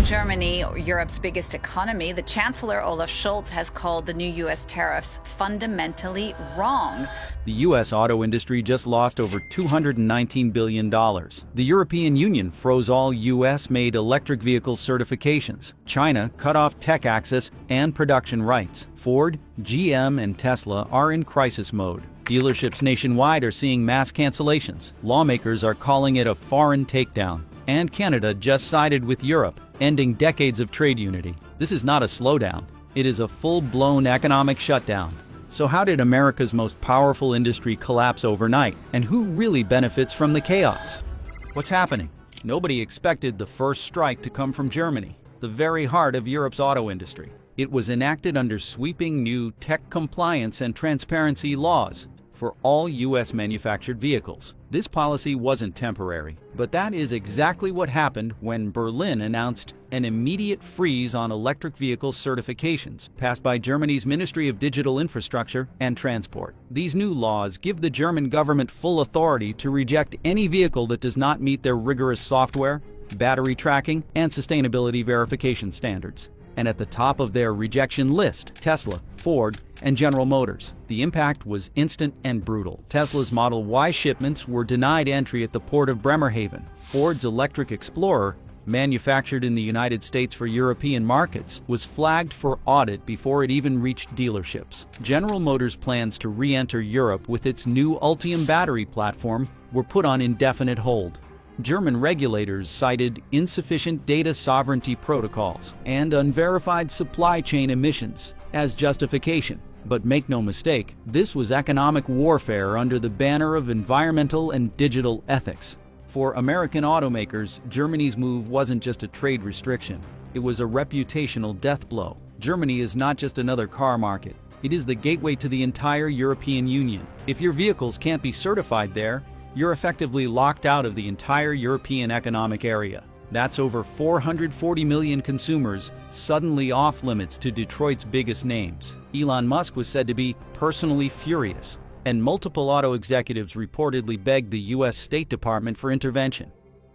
Germany, Europe's biggest economy, the Chancellor Olaf Scholz has called the new U.S. tariffs fundamentally wrong. The U.S. auto industry just lost over $219 billion. The European Union froze all U.S.-made electric vehicle certifications. China cut off tech access and production rights. Ford, GM, and Tesla are in crisis mode. Dealerships nationwide are seeing mass cancellations. Lawmakers are calling it a foreign takedown. And Canada just sided with Europe, ending decades of trade unity. This is not a slowdown. It is a full-blown economic shutdown. So how did America's most powerful industry collapse overnight? And who really benefits from the chaos? What's happening? Nobody expected the first strike to come from Germany, the very heart of Europe's auto industry. It was enacted under sweeping new tech compliance and transparency laws for all U.S. manufactured vehicles. This policy wasn't temporary, but that is exactly what happened when Berlin announced an immediate freeze on electric vehicle certifications passed by Germany's Ministry of Digital Infrastructure and Transport. These new laws give the German government full authority to reject any vehicle that does not meet their rigorous software, battery tracking, and sustainability verification standards. And at the top of their rejection list, Tesla, Ford, and General Motors. The impact was instant and brutal. Tesla's Model Y shipments were denied entry at the port of Bremerhaven. Ford's electric Explorer, manufactured in the United States for European markets, was flagged for audit before it even reached dealerships. General Motors' plans to re-enter Europe with its new Ultium battery platform were put on indefinite hold. German regulators cited insufficient data sovereignty protocols and unverified supply chain emissions as justification. But make no mistake, this was economic warfare under the banner of environmental and digital ethics. For American automakers, Germany's move wasn't just a trade restriction. It was a reputational death blow. Germany is not just another car market. It is the gateway to the entire European Union. If your vehicles can't be certified there, you're effectively locked out of the entire European economic area. That's over 440 million consumers suddenly off limits to Detroit's biggest names. Elon Musk was said to be personally furious, and multiple auto executives reportedly begged the U.S. State Department for intervention.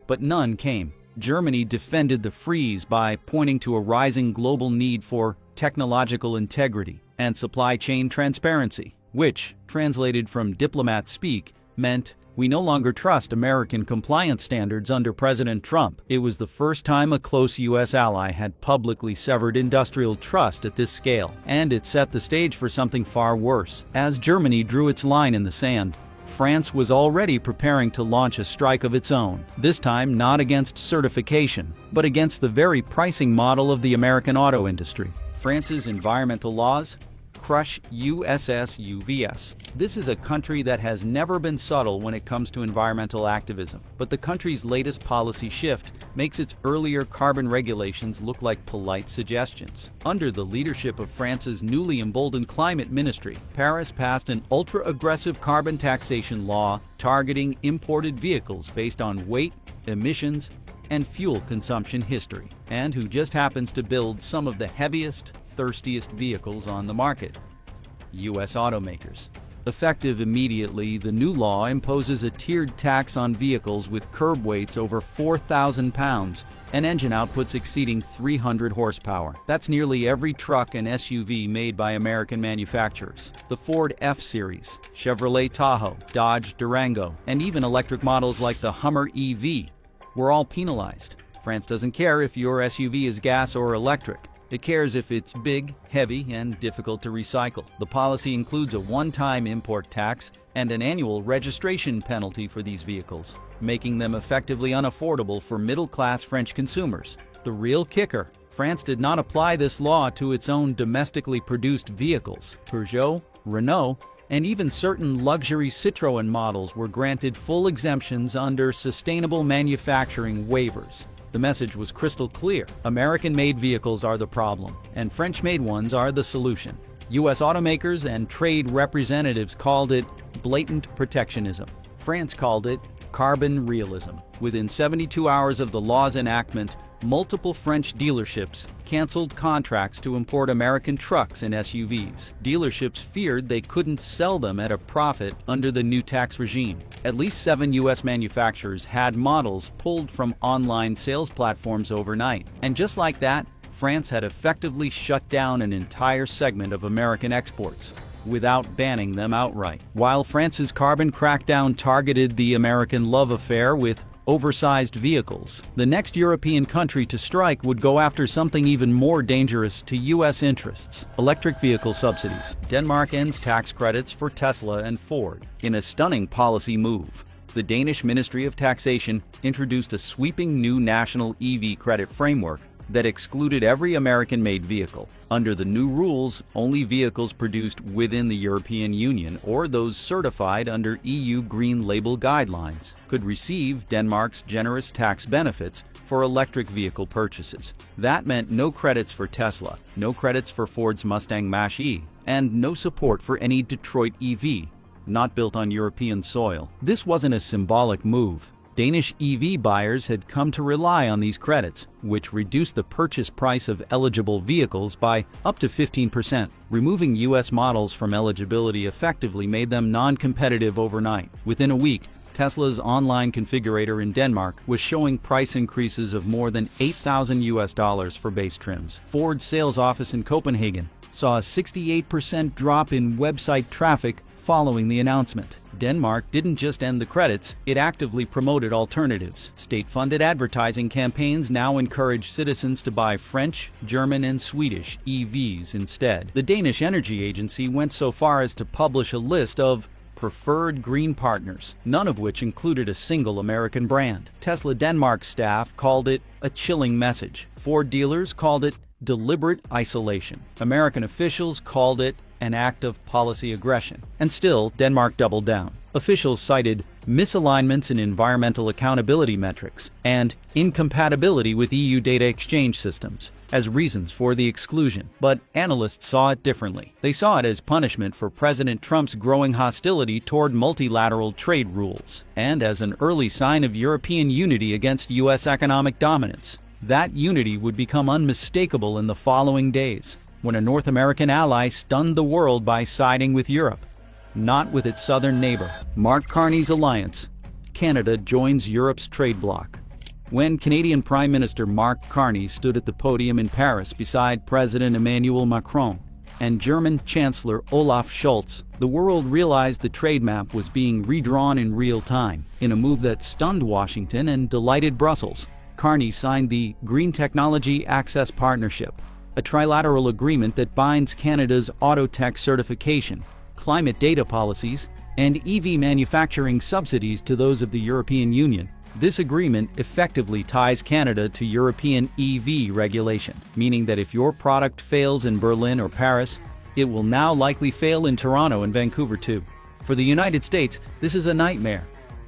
But none came. Germany defended the freeze by pointing to a rising global need for technological integrity and supply chain transparency, which, translated from diplomat speak, meant we no longer trust American compliance standards under President Trump. It was the first time a close U.S. ally had publicly severed industrial trust at this scale, and it set the stage for something far worse. As Germany drew its line in the sand, France was already preparing to launch a strike of its own, this time not against certification, but against the very pricing model of the American auto industry. France's environmental laws crush USSUVS. This is a country that has never been subtle when it comes to environmental activism, but the country's latest policy shift makes its earlier carbon regulations look like polite suggestions. Under the leadership of France's newly emboldened climate ministry, Paris passed an ultra-aggressive carbon taxation law targeting imported vehicles based on weight, emissions, and fuel consumption history, and who just happens to build some of the heaviest, thirstiest vehicles on the market: U.S. automakers. Effective immediately, the new law imposes a tiered tax on vehicles with curb weights over 4,000 pounds and engine outputs exceeding 300 horsepower. That's nearly every truck and SUV made by American manufacturers. The Ford F-Series, Chevrolet Tahoe, Dodge Durango, and even electric models like the Hummer EV were all penalized. France doesn't care if your SUV is gas or electric. It cares if it's big, heavy, and difficult to recycle. The policy includes a one-time import tax and an annual registration penalty for these vehicles, making them effectively unaffordable for middle-class French consumers. The real kicker: France did not apply this law to its own domestically produced vehicles. Peugeot, Renault, and even certain luxury Citroën models were granted full exemptions under sustainable manufacturing waivers. The message was crystal clear: American-made vehicles are the problem, and French-made ones are the solution. U.S. automakers and trade representatives called it blatant protectionism. France called it carbon realism. Within 72 hours of the law's enactment, multiple French dealerships canceled contracts to import American trucks and SUVs. Dealerships feared they couldn't sell them at a profit under the new tax regime. At least 7 U.S. manufacturers had models pulled from online sales platforms overnight. And just like that, France had effectively shut down an entire segment of American exports without banning them outright. While France's carbon crackdown targeted the American love affair with oversized vehicles, the next European country to strike would go after something even more dangerous to U.S. interests: electric vehicle subsidies. Denmark ends tax credits for Tesla and Ford. In a stunning policy move, the Danish Ministry of Taxation introduced a sweeping new national EV credit framework that excluded every American-made vehicle. Under the new rules, only vehicles produced within the European Union or those certified under EU Green Label guidelines could receive Denmark's generous tax benefits for electric vehicle purchases. That meant no credits for Tesla, no credits for Ford's Mustang Mach-E, and no support for any Detroit EV not built on European soil. This wasn't a symbolic move. Danish EV buyers had come to rely on these credits, which reduced the purchase price of eligible vehicles by up to 15%. Removing U.S. models from eligibility effectively made them non-competitive overnight. Within a week, Tesla's online configurator in Denmark was showing price increases of more than $8,000 for base trims. Ford's sales office in Copenhagen saw a 68% drop in website traffic following the announcement. Denmark didn't just end the credits, it actively promoted alternatives. State-funded advertising campaigns now encourage citizens to buy French, German, and Swedish EVs instead. The Danish Energy Agency went so far as to publish a list of preferred green partners, none of which included a single American brand. Tesla Denmark staff called it a chilling message. Ford dealers called it deliberate isolation. American officials called it an act of policy aggression. And still, Denmark doubled down. Officials cited misalignments in environmental accountability metrics and incompatibility with EU data exchange systems as reasons for the exclusion. But analysts saw it differently. They saw it as punishment for President Trump's growing hostility toward multilateral trade rules, and as an early sign of European unity against U.S. economic dominance. That unity would become unmistakable in the following days, when a North American ally stunned the world by siding with Europe, not with its southern neighbor. Mark Carney's alliance. Canada joins Europe's trade bloc. When Canadian Prime Minister Mark Carney stood at the podium in Paris beside President Emmanuel Macron and German Chancellor Olaf Scholz, the world realized the trade map was being redrawn in real time. In a move that stunned Washington and delighted Brussels, Carney signed the Green Technology Access Partnership, a trilateral agreement that binds Canada's auto tech certification, climate data policies, and EV manufacturing subsidies to those of the European Union. This agreement effectively ties Canada to European EV regulation, meaning that if your product fails in Berlin or Paris, it will now likely fail in Toronto and Vancouver too. For the United States, this is a nightmare.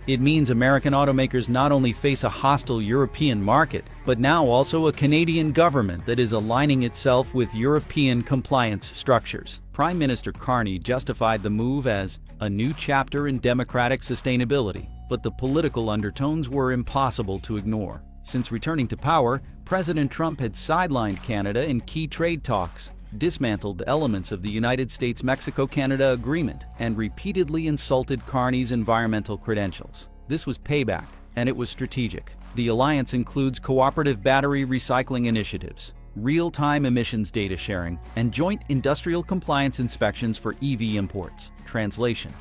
It means American automakers not only face a hostile European market, but now also a Canadian government that is aligning itself with European compliance structures. Prime Minister Carney justified the move as a new chapter in democratic sustainability, but the political undertones were impossible to ignore. Since returning to power, President Trump had sidelined Canada in key trade talks, dismantled elements of the United States-Mexico-Canada agreement, and repeatedly insulted Carney's environmental credentials. This was payback, and it was strategic. The alliance includes cooperative battery recycling initiatives, real-time emissions data sharing, and joint industrial compliance inspections for EV imports. Translation: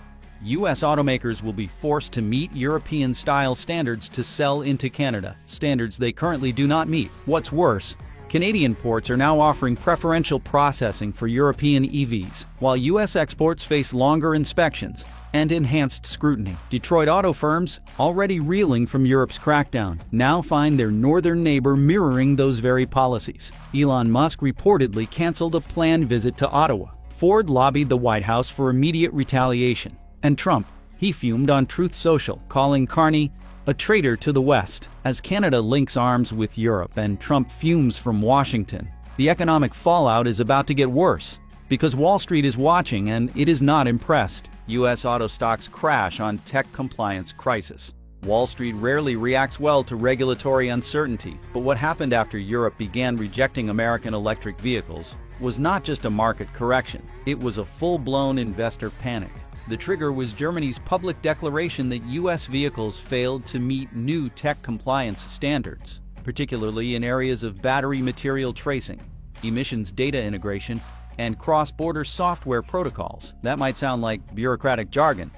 U.S. automakers will be forced to meet European-style standards to sell into Canada, standards they currently do not meet. What's worse, Canadian ports are now offering preferential processing for European EVs, while U.S. exports face longer inspections and enhanced scrutiny. Detroit auto firms, already reeling from Europe's crackdown, now find their northern neighbor mirroring those very policies. Elon Musk reportedly canceled a planned visit to Ottawa. Ford lobbied the White House for immediate retaliation. And Trump, he fumed on Truth Social, calling Carney a traitor to the West. As Canada links arms with Europe and Trump fumes from Washington, the economic fallout is about to get worse, because Wall Street is watching and it is not impressed. U.S. auto stocks crash on tech compliance crisis. Wall Street rarely reacts well to regulatory uncertainty, but what happened after Europe began rejecting American electric vehicles was not just a market correction, it was a full-blown investor panic. The trigger was Germany's public declaration that U.S. vehicles failed to meet new tech compliance standards, particularly in areas of battery material tracing, emissions data integration, and cross-border software protocols. That might sound like bureaucratic jargon,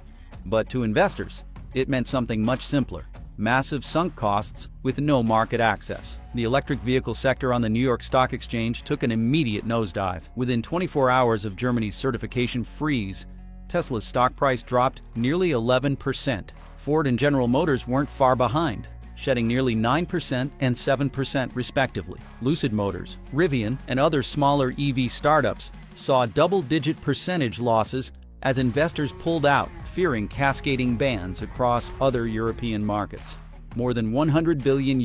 but to investors, it meant something much simpler: massive sunk costs with no market access. The electric vehicle sector on the New York Stock Exchange took an immediate nosedive. Within 24 hours of Germany's certification freeze, Tesla's stock price dropped nearly 11%. Ford and General Motors weren't far behind, shedding nearly 9% and 7% respectively. Lucid Motors, Rivian, and other smaller EV startups saw double-digit percentage losses as investors pulled out, fearing cascading bans across other European markets. More than $100 billion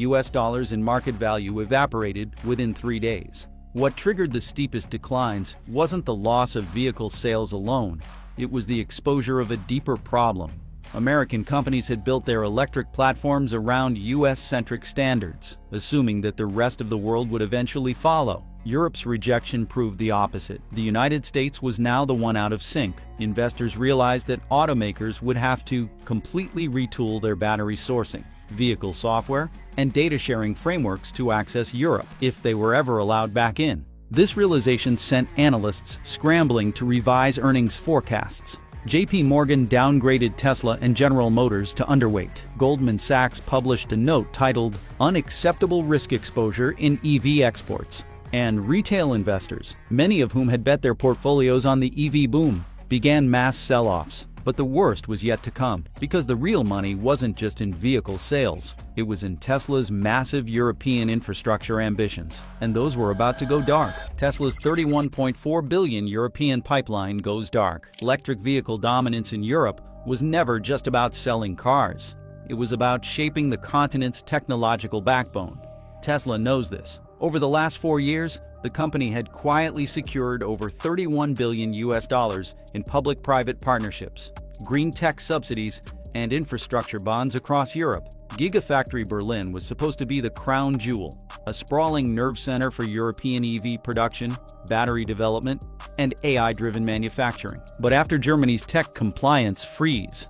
in market value evaporated within 3 days. What triggered the steepest declines wasn't the loss of vehicle sales alone, it was the exposure of a deeper problem. American companies had built their electric platforms around US-centric standards, assuming that the rest of the world would eventually follow. Europe's rejection proved the opposite. The United States was now the one out of sync. Investors realized that automakers would have to completely retool their battery sourcing, vehicle software, and data-sharing frameworks to access Europe, if they were ever allowed back in. This realization sent analysts scrambling to revise earnings forecasts. J.P. Morgan downgraded Tesla and General Motors to underweight. Goldman Sachs published a note titled "Unacceptable Risk Exposure in EV Exports." And retail investors, many of whom had bet their portfolios on the EV boom, began mass sell-offs. But the worst was yet to come, because the real money wasn't just in vehicle sales. It was in Tesla's massive European infrastructure ambitions, and those were about to go dark. Tesla's $31.4 billion European pipeline goes dark. Electric vehicle dominance in Europe was never just about selling cars. It was about shaping the continent's technological backbone. Tesla knows this. Over the last 4 years, the company had quietly secured over $31 billion in public-private partnerships, green tech subsidies, and infrastructure bonds across Europe. Gigafactory Berlin was supposed to be the crown jewel, a sprawling nerve center for European EV production, battery development, and AI-driven manufacturing. But after Germany's tech compliance freeze,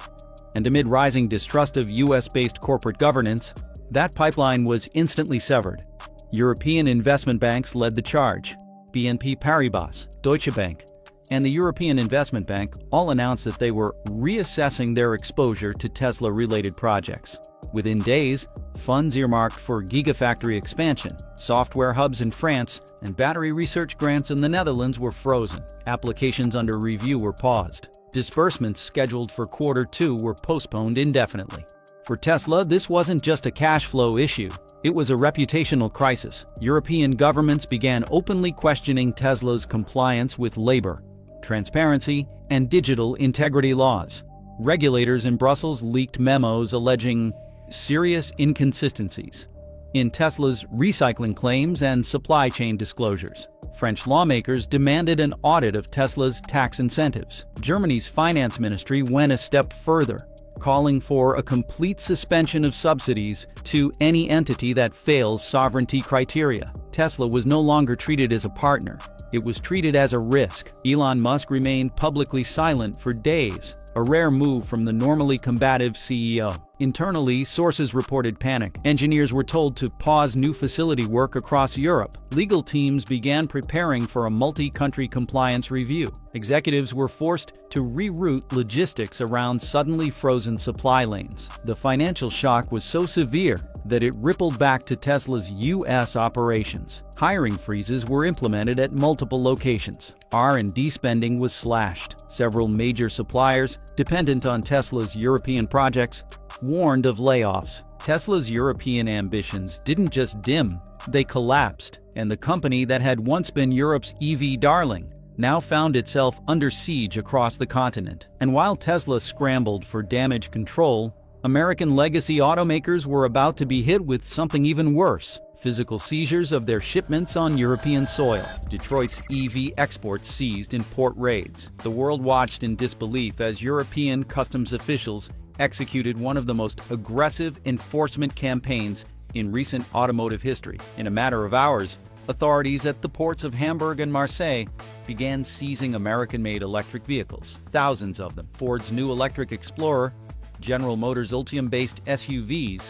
and amid rising distrust of US-based corporate governance, that pipeline was instantly severed. European investment banks led the charge. BNP Paribas, Deutsche Bank, and the European Investment Bank all announced that they were reassessing their exposure to Tesla-related projects. Within days, funds earmarked for gigafactory expansion, software hubs in France, and battery research grants in the Netherlands were frozen. Applications under review were paused. Disbursements scheduled for Q2 were postponed indefinitely. For Tesla, this wasn't just a cash flow issue. It was a reputational crisis. European governments began openly questioning Tesla's compliance with labor, transparency, and digital integrity laws. Regulators in Brussels leaked memos alleging serious inconsistencies in Tesla's recycling claims and supply chain disclosures. French lawmakers demanded an audit of Tesla's tax incentives. Germany's finance ministry went a step further, calling for a complete suspension of subsidies to any entity that fails sovereignty criteria. Tesla was no longer treated as a partner. It was treated as a risk. Elon Musk remained publicly silent for days, a rare move from the normally combative CEO. Internally, sources reported panic. Engineers were told to pause new facility work across Europe. Legal teams began preparing for a multi-country compliance review. Executives were forced to reroute logistics around suddenly frozen supply lanes. The financial shock was so severe that it rippled back to Tesla's U.S. operations. Hiring freezes were implemented at multiple locations. R&D spending was slashed. Several major suppliers, dependent on Tesla's European projects, warned of layoffs. Tesla's European ambitions didn't just dim, they collapsed, and the company that had once been Europe's EV darling now found itself under siege across the continent. And while Tesla scrambled for damage control, American legacy automakers were about to be hit with something even worse: physical seizures of their shipments on European soil. Detroit's EV exports seized in port raids. The world watched in disbelief as European customs officials executed one of the most aggressive enforcement campaigns in recent automotive history. In a matter of hours, authorities at the ports of Hamburg and Marseille began seizing American-made electric vehicles, thousands of them. Ford's new electric Explorer, General Motors' Ultium-based SUVs,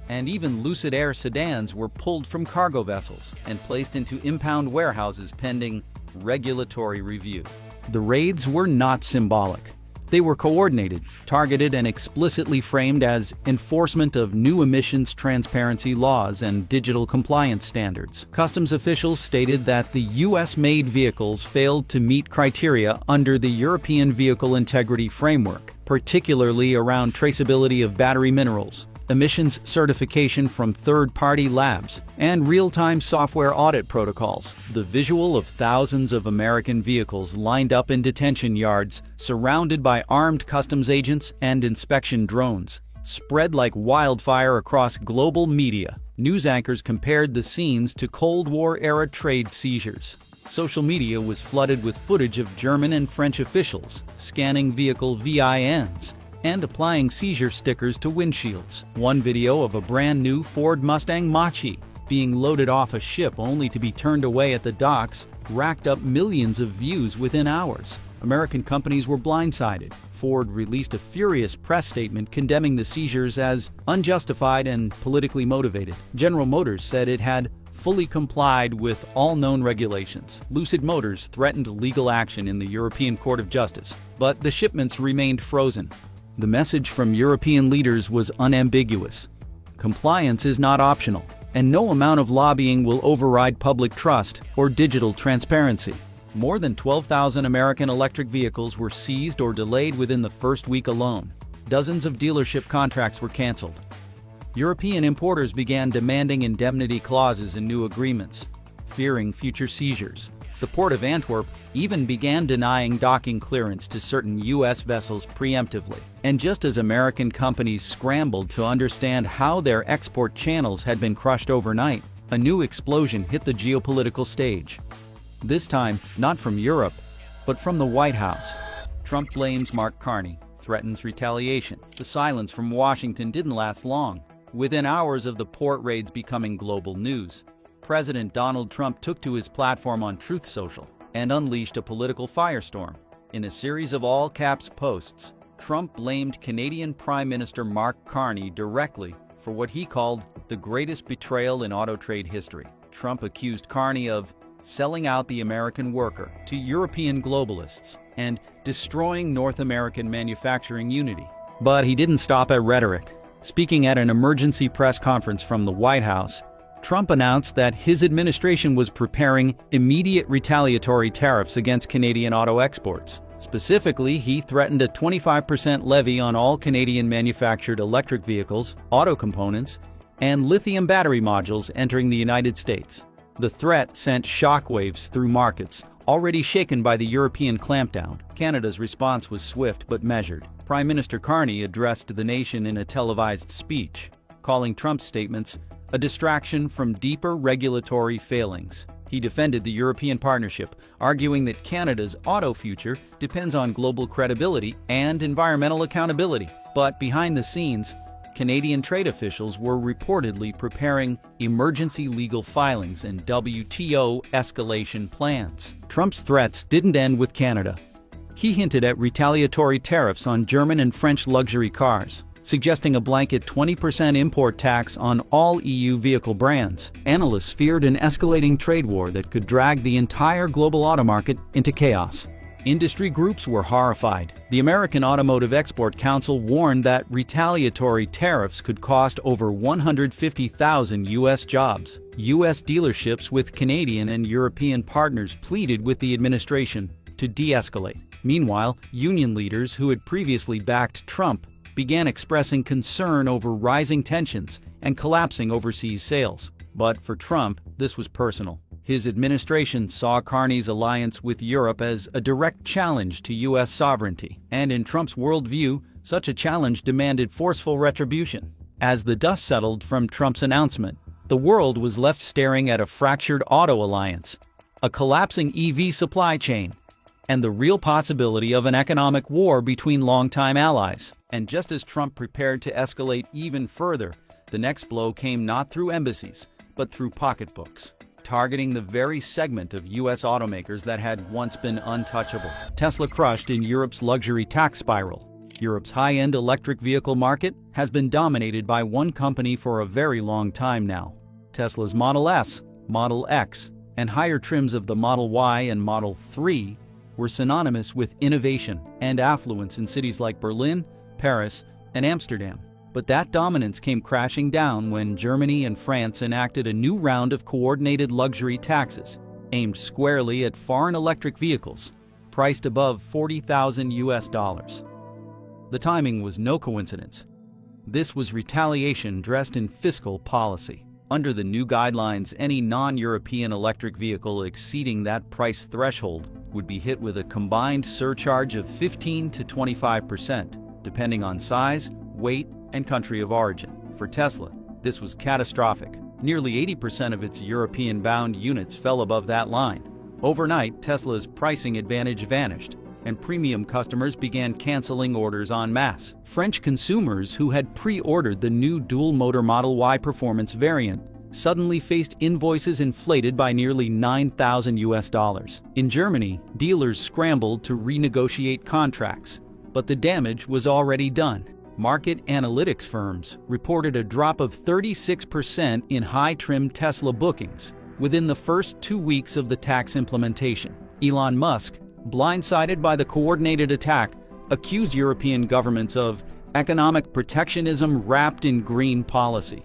and even Lucid Air sedans were pulled from cargo vessels and placed into impound warehouses pending regulatory review. The raids were not symbolic. They were coordinated, targeted, and explicitly framed as enforcement of new emissions transparency laws and digital compliance standards. Customs officials stated that the U.S.-made vehicles failed to meet criteria under the European Vehicle Integrity Framework, particularly around traceability of battery minerals, emissions certification from third-party labs, and real-time software audit protocols. The visual of thousands of American vehicles lined up in detention yards, surrounded by armed customs agents and inspection drones, spread like wildfire across global media. News anchors compared the scenes to Cold War-era trade seizures. Social media was flooded with footage of German and French officials scanning vehicle VINs and applying seizure stickers to windshields. One video of a brand new Ford Mustang Mach-E being loaded off a ship only to be turned away at the docks racked up millions of views within hours. American companies were blindsided. Ford released a furious press statement condemning the seizures as unjustified and politically motivated. General Motors said it had fully complied with all known regulations. Lucid Motors threatened legal action in the European Court of Justice, but the shipments remained frozen. The message from European leaders was unambiguous. Compliance is not optional, and no amount of lobbying will override public trust or digital transparency. More than 12,000 American electric vehicles were seized or delayed within the first week alone. Dozens of dealership contracts were canceled. European importers began demanding indemnity clauses in new agreements, fearing future seizures. The Port of Antwerp even began denying docking clearance to certain U.S. vessels preemptively. And just as American companies scrambled to understand how their export channels had been crushed overnight, a new explosion hit the geopolitical stage. This time, not from Europe, but from the White House. Trump blames Mark Carney, threatens retaliation. The silence from Washington didn't last long. Within hours of the port raids becoming global news, President Donald Trump took to his platform on Truth Social and unleashed a political firestorm. In a series of all-caps posts, Trump blamed Canadian Prime Minister Mark Carney directly for what he called the greatest betrayal in auto trade history. Trump accused Carney of selling out the American worker to European globalists and destroying North American manufacturing unity. But he didn't stop at rhetoric. Speaking at an emergency press conference from the White House, Trump announced that his administration was preparing immediate retaliatory tariffs against Canadian auto exports. Specifically, he threatened a 25% levy on all Canadian-manufactured electric vehicles, auto components, and lithium battery modules entering the United States. The threat sent shockwaves through markets, already shaken by the European clampdown. Canada's response was swift but measured. Prime Minister Carney addressed the nation in a televised speech, calling Trump's statements a distraction from deeper regulatory failings. He defended the European partnership, arguing that Canada's auto future depends on global credibility and environmental accountability. But behind the scenes, Canadian trade officials were reportedly preparing emergency legal filings and WTO escalation plans. Trump's threats didn't end with Canada. He hinted at retaliatory tariffs on German and French luxury cars, suggesting a blanket 20% import tax on all EU vehicle brands. Analysts feared an escalating trade war that could drag the entire global auto market into chaos. Industry groups were horrified. The American Automotive Export Council warned that retaliatory tariffs could cost over 150,000 U.S. jobs. U.S. dealerships with Canadian and European partners pleaded with the administration to de-escalate. Meanwhile, union leaders who had previously backed Trump began expressing concern over rising tensions and collapsing overseas sales. But for Trump, this was personal. His administration saw Carney's alliance with Europe as a direct challenge to U.S. sovereignty, and in Trump's worldview, such a challenge demanded forceful retribution. As the dust settled from Trump's announcement, the world was left staring at a fractured auto alliance, a collapsing EV supply chain, and the real possibility of an economic war between longtime allies. And just as Trump prepared to escalate even further, the next blow came not through embassies, but through pocketbooks, targeting the very segment of U.S. automakers that had once been untouchable. Tesla crushed in Europe's luxury tax spiral. Europe's high-end electric vehicle market has been dominated by one company for a very long time now. Tesla's Model S, Model X, and higher trims of the Model Y and Model 3 were synonymous with innovation and affluence in cities like Berlin, Paris, and Amsterdam. But that dominance came crashing down when Germany and France enacted a new round of coordinated luxury taxes, aimed squarely at foreign electric vehicles, priced above $40,000. The timing was no coincidence. This was retaliation dressed in fiscal policy. Under the new guidelines, any non-European electric vehicle exceeding that price threshold would be hit with a combined surcharge of 15 to 25%, depending on size, weight, and country of origin. For Tesla, this was catastrophic. Nearly 80% of its European-bound units fell above that line. Overnight, Tesla's pricing advantage vanished, and premium customers began canceling orders en masse. French consumers who had pre-ordered the new dual-motor Model Y performance variant suddenly faced invoices inflated by nearly $9,000. In Germany, dealers scrambled to renegotiate contracts, but the damage was already done. Market analytics firms reported a drop of 36% in high-trim Tesla bookings within the first 2 weeks of the tax implementation. Elon Musk, blindsided by the coordinated attack, accused European governments of economic protectionism wrapped in green policy.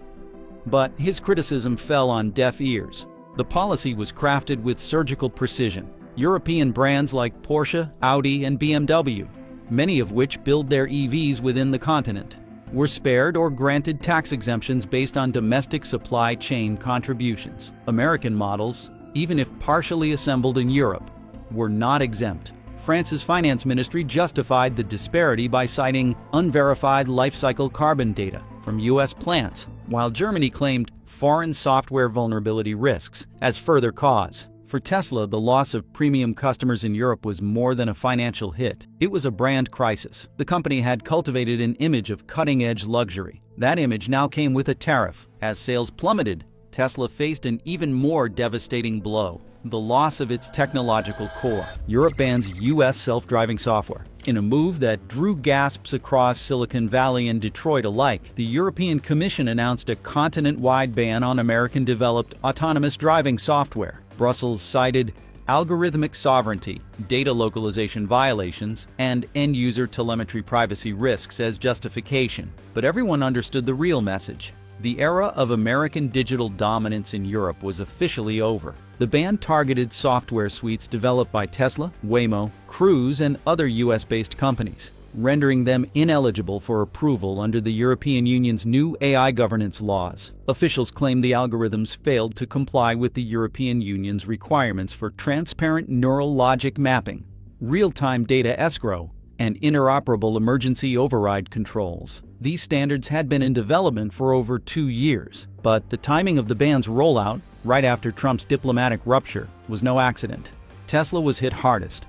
But his criticism fell on deaf ears. The policy was crafted with surgical precision. European brands like Porsche, Audi, and BMW, many of which build their EVs within the continent, were spared or granted tax exemptions based on domestic supply chain contributions. American models, even if partially assembled in Europe, were not exempt. France's finance ministry justified the disparity by citing unverified life cycle carbon data from U.S. plants, while Germany claimed foreign software vulnerability risks as further cause. For Tesla, the loss of premium customers in Europe was more than a financial hit. It was a brand crisis. The company had cultivated an image of cutting-edge luxury. That image now came with a tariff. As sales plummeted, Tesla faced an even more devastating blow: the loss of its technological core. Europe bans U.S. self-driving software. In a move that drew gasps across Silicon Valley and Detroit alike, the European Commission announced a continent-wide ban on American-developed autonomous driving software. Brussels cited algorithmic sovereignty, data localization violations, and end-user telemetry privacy risks as justification. But everyone understood the real message. The era of American digital dominance in Europe was officially over. The ban targeted software suites developed by Tesla, Waymo, Cruise, and other US-based companies, rendering them ineligible for approval under the European Union's new AI governance laws. Officials claim the algorithms failed to comply with the European Union's requirements for transparent neural logic mapping, real-time data escrow, and interoperable emergency override controls. These standards had been in development for over 2 years, but the timing of the ban's rollout, right after Trump's diplomatic rupture, was no accident. Tesla was hit hardest.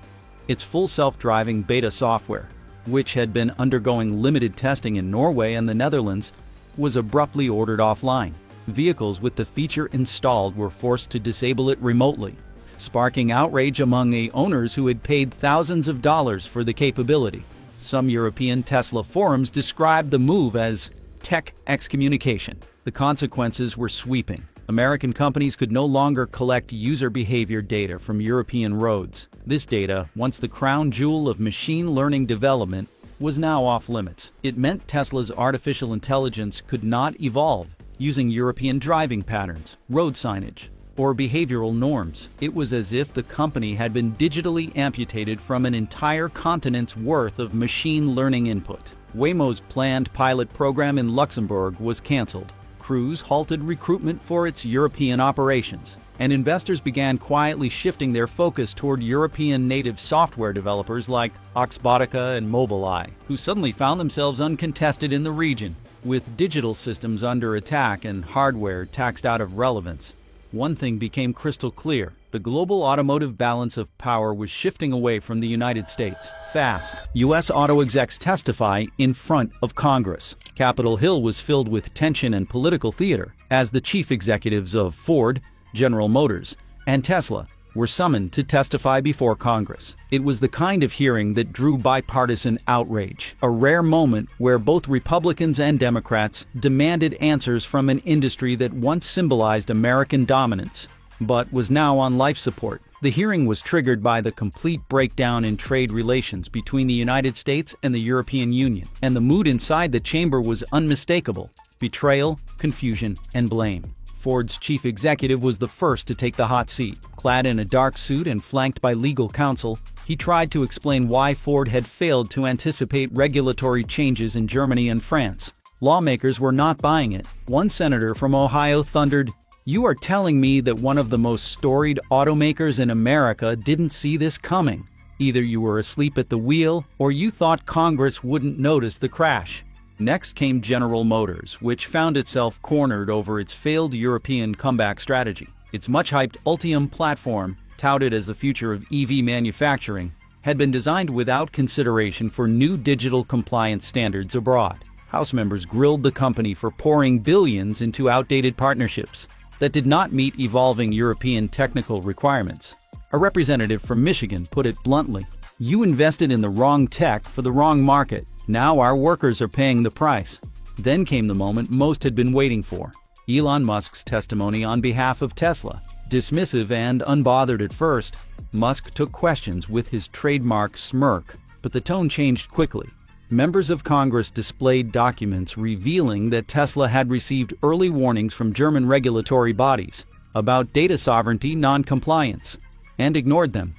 Its full self-driving beta software, which had been undergoing limited testing in Norway and the Netherlands, was abruptly ordered offline. Vehicles with the feature installed were forced to disable it remotely, sparking outrage among the owners who had paid thousands of dollars for the capability. Some European Tesla forums described the move as tech excommunication. The consequences were sweeping. American companies could no longer collect user behavior data from European roads. This data, once the crown jewel of machine learning development, was now off limits. It meant Tesla's artificial intelligence could not evolve using European driving patterns, road signage, or behavioral norms. It was as if the company had been digitally amputated from an entire continent's worth of machine learning input. Waymo's planned pilot program in Luxembourg was canceled. Cruise halted recruitment for its European operations, and investors began quietly shifting their focus toward European native software developers like Oxbotica and Mobileye, who suddenly found themselves uncontested in the region. With digital systems under attack and hardware taxed out of relevance, one thing became crystal clear. The global automotive balance of power was shifting away from the United States. Fast. U.S. auto execs testify in front of Congress. Capitol Hill was filled with tension and political theater as the chief executives of Ford, General Motors, and Tesla were summoned to testify before Congress. It was the kind of hearing that drew bipartisan outrage, a rare moment where both Republicans and Democrats demanded answers from an industry that once symbolized American dominance, but was now on life support. The hearing was triggered by the complete breakdown in trade relations between the United States and the European Union, and the mood inside the chamber was unmistakable: betrayal, confusion, and blame. Ford's chief executive was the first to take the hot seat. Clad in a dark suit and flanked by legal counsel, he tried to explain why Ford had failed to anticipate regulatory changes in Germany and France. Lawmakers were not buying it. One senator from Ohio thundered, "You are telling me that one of the most storied automakers in America didn't see this coming. Either you were asleep at the wheel, or you thought Congress wouldn't notice the crash." Next came General Motors, which found itself cornered over its failed European comeback strategy. Its much-hyped Ultium platform, touted as the future of EV manufacturing, had been designed without consideration for new digital compliance standards abroad. House members grilled the company for pouring billions into outdated partnerships that did not meet evolving European technical requirements. A representative from Michigan put it bluntly, "You invested in the wrong tech for the wrong market. Now our workers are paying the price." Then came the moment most had been waiting for: Elon Musk's testimony on behalf of Tesla. Dismissive and unbothered at first, Musk took questions with his trademark smirk, but the tone changed quickly. Members of Congress displayed documents revealing that Tesla had received early warnings from German regulatory bodies about data sovereignty non-compliance, and ignored them.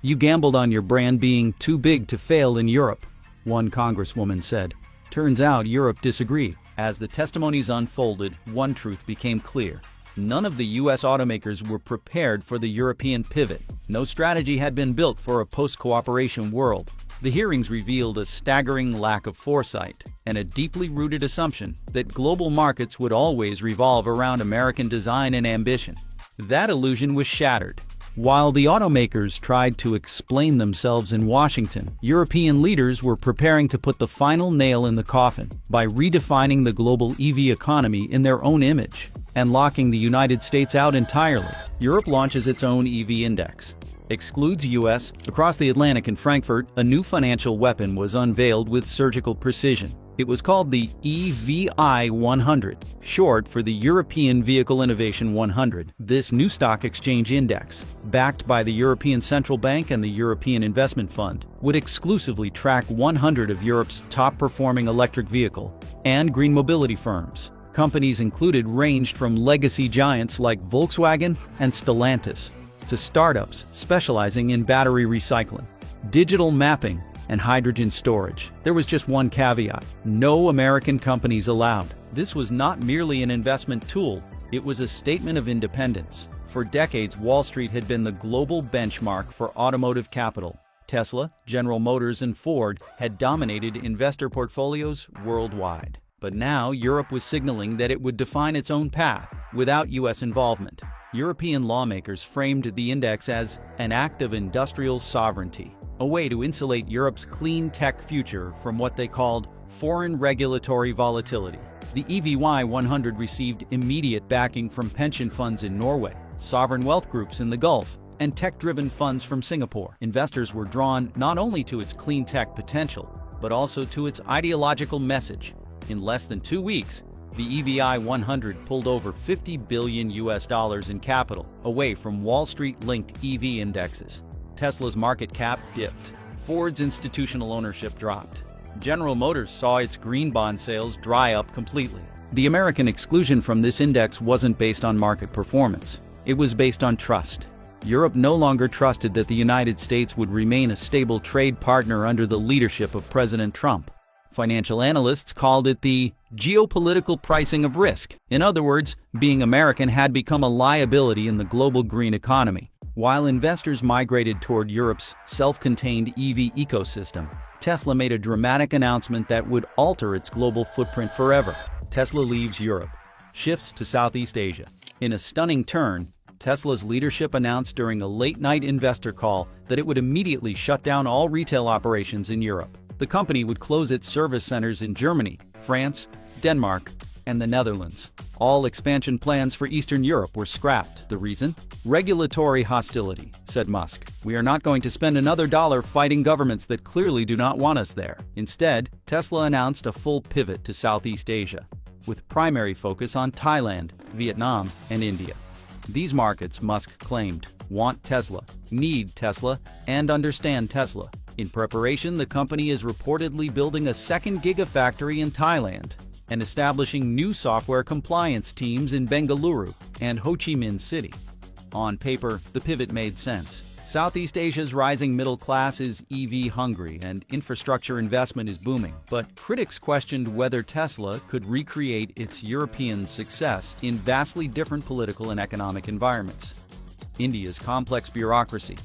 "You gambled on your brand being too big to fail in Europe," one congresswoman said. Turns out Europe disagreed. As the testimonies unfolded, one truth became clear: none of the U.S. automakers were prepared for the European pivot. No strategy had been built for a post-cooperation world. The hearings revealed a staggering lack of foresight and a deeply rooted assumption that global markets would always revolve around American design and ambition. That illusion was shattered. While the automakers tried to explain themselves in Washington, European leaders were preparing to put the final nail in the coffin by redefining the global EV economy in their own image and locking the United States out entirely. Europe launches its own EV index, excludes US. Across the Atlantic in Frankfurt, a new financial weapon was unveiled with surgical precision. It was called the EVI 100, short for the European Vehicle Innovation 100. This new stock exchange index, backed by the European Central Bank and the European Investment Fund, would exclusively track 100 of Europe's top-performing electric vehicle and green mobility firms. Companies included ranged from legacy giants like Volkswagen and Stellantis to startups specializing in battery recycling, digital mapping, and hydrogen storage. There was just one caveat: no American companies allowed. This was not merely an investment tool, it was a statement of independence. For decades, Wall Street had been the global benchmark for automotive capital. Tesla, General Motors, and Ford had dominated investor portfolios worldwide. But now Europe was signaling that it would define its own path without U.S. involvement. European lawmakers framed the index as an act of industrial sovereignty, a way to insulate Europe's clean tech future from what they called foreign regulatory volatility. The EVY 100 received immediate backing from pension funds in Norway, sovereign wealth groups in the Gulf, and tech-driven funds from Singapore. Investors were drawn not only to its clean tech potential, but also to its ideological message. In less than 2 weeks, the EVI 100 pulled over $50 billion in capital away from Wall Street-linked EV indexes. Tesla's market cap dipped. Ford's institutional ownership dropped. General Motors saw its green bond sales dry up completely. The American exclusion from this index wasn't based on market performance. It was based on trust. Europe no longer trusted that the United States would remain a stable trade partner under the leadership of President Trump. Financial analysts called it the geopolitical pricing of risk. In other words, being American had become a liability in the global green economy. While investors migrated toward Europe's self-contained EV ecosystem, Tesla made a dramatic announcement that would alter its global footprint forever. Tesla leaves Europe, shifts to Southeast Asia. In a stunning turn, Tesla's leadership announced during a late-night investor call that it would immediately shut down all retail operations in Europe. The company would close its service centers in Germany, France, Denmark, and the Netherlands. All expansion plans for Eastern Europe were scrapped. The reason? Regulatory hostility, said Musk. We are not going to spend another dollar fighting governments that clearly do not want us there. Instead, Tesla announced a full pivot to Southeast Asia, with primary focus on Thailand, Vietnam, and India. These markets, Musk claimed, want Tesla, need Tesla, and understand Tesla. In preparation, the company is reportedly building a second gigafactory in Thailand and establishing new software compliance teams in Bengaluru and Ho Chi Minh City. On paper, the pivot made sense. Southeast Asia's rising middle class is EV hungry and infrastructure investment is booming, but critics questioned whether Tesla could recreate its European success in vastly different political and economic environments. India's complex bureaucracy,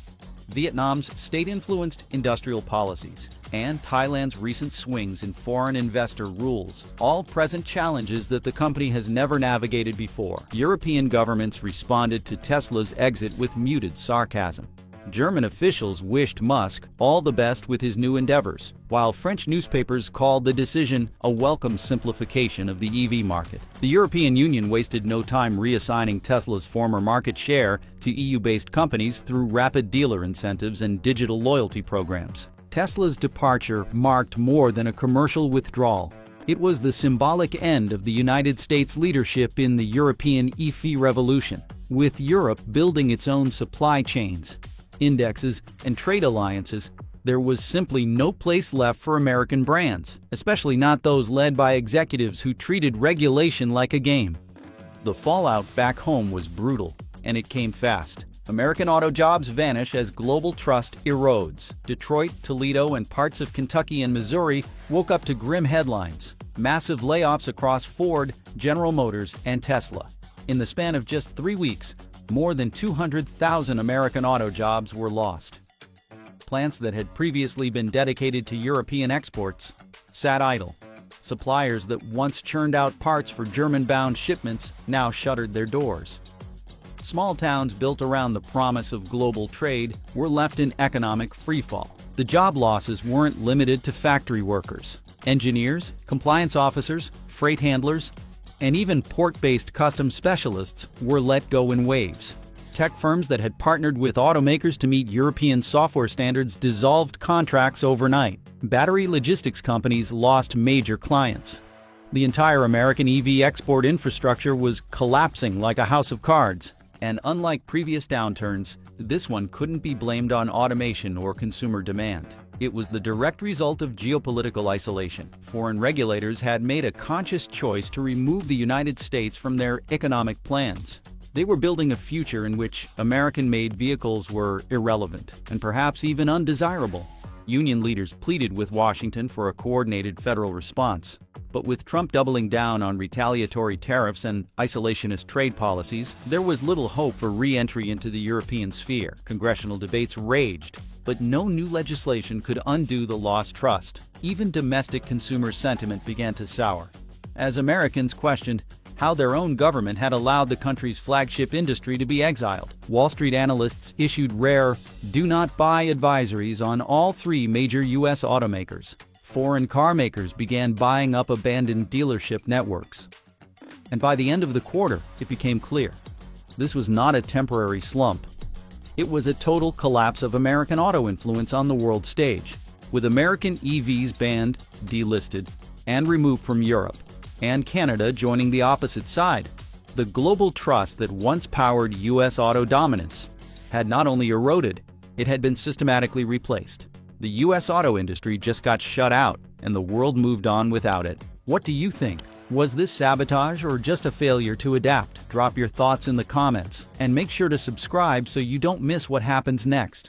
Vietnam's state-influenced industrial policies, and Thailand's recent swings in foreign investor rules all present challenges that the company has never navigated before. European governments responded to Tesla's exit with muted sarcasm. German officials wished Musk all the best with his new endeavors, while French newspapers called the decision a welcome simplification of the EV market. The European Union wasted no time reassigning Tesla's former market share to EU-based companies through rapid dealer incentives and digital loyalty programs. Tesla's departure marked more than a commercial withdrawal. It was the symbolic end of the United States' leadership in the European EV revolution, with Europe building its own supply chains, indexes, and trade alliances. There was simply no place left for American brands, especially not those led by executives who treated regulation like a game. The fallout back home was brutal, and it came fast. American auto jobs vanish as global trust erodes. Detroit, Toledo, and parts of Kentucky and Missouri woke up to grim headlines. Massive layoffs across Ford, General Motors, and Tesla. In the span of just 3 weeks, more than 200,000 American auto jobs were lost. Plants that had previously been dedicated to European exports sat idle. Suppliers that once churned out parts for German-bound shipments now shuttered their doors. Small towns built around the promise of global trade were left in economic freefall. The job losses weren't limited to factory workers. Engineers, compliance officers, freight handlers, and even port-based customs specialists were let go in waves. Tech firms that had partnered with automakers to meet European software standards dissolved contracts overnight. Battery logistics companies lost major clients. The entire American EV export infrastructure was collapsing like a house of cards. And unlike previous downturns, this one couldn't be blamed on automation or consumer demand. It was the direct result of geopolitical isolation. Foreign regulators had made a conscious choice to remove the United States from their economic plans. They were building a future in which American-made vehicles were irrelevant and perhaps even undesirable. Union leaders pleaded with Washington for a coordinated federal response. But with Trump doubling down on retaliatory tariffs and isolationist trade policies, there was little hope for re-entry into the European sphere. Congressional debates raged, but no new legislation could undo the lost trust. Even domestic consumer sentiment began to sour, as Americans questioned how their own government had allowed the country's flagship industry to be exiled. Wall Street analysts issued rare "do not buy" advisories on all 3 major U.S. automakers. Foreign car makers began buying up abandoned dealership networks. And by the end of the quarter, it became clear. This was not a temporary slump. It was a total collapse of American auto influence on the world stage, with American EVs banned, delisted, and removed from Europe, and Canada joining the opposite side. The global trust that once powered U.S. auto dominance had not only eroded, it had been systematically replaced. The U.S. auto industry just got shut out, and the world moved on without it. What do you think? Was this sabotage or just a failure to adapt? Drop your thoughts in the comments, and make sure to subscribe so you don't miss what happens next.